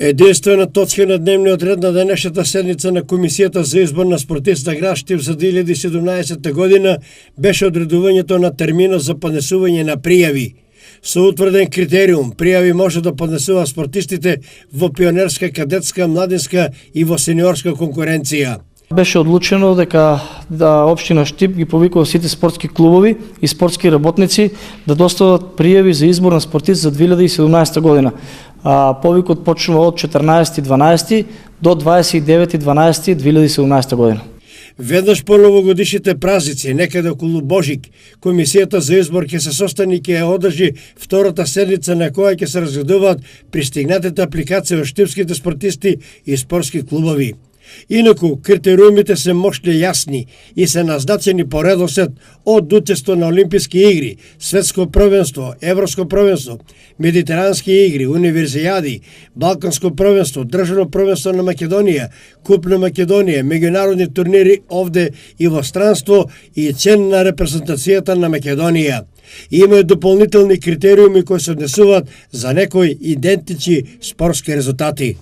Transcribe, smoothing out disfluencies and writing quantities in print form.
Единствена точка на дневниот ред на денешната седница на Комисијата за избор на спортист на град Штип за 2017 година беше одредувањето на терминот за поднесување на пријави. Со утврден критериум, пријави може да поднесува спортистите во пионерска, кадетска, младинска и во сениорска конкуренција. Беше одлучено дека општина Штип ги повикува сите спортски клубови и спортски работници да достават пријави за избор на спортист за 2017 година. Повикот почнува од 14.12 до 29.12.2017 година. Веднаш по новогодишните празници, некаде околу Божик, Комисијата за избор ќе се состани и ќе одржи втората седница на која ќе се разгледуваат пристигнатите апликации од штипските спортисти и спортски клубови. Инаку, критериумите се мощно јасни и се назначени по редослед од учество на Олимписки игри, светско првенство, европско првенство, медитерански игри, универзијади, балканско првенство, државно првенство на Македонија, куп на Македонија, меѓународни турнири овде и во странство и цен на репрезентацијата на Македонија. Има и дополнителни критериуми кои се однесуваат за некои идентични спортски резултати.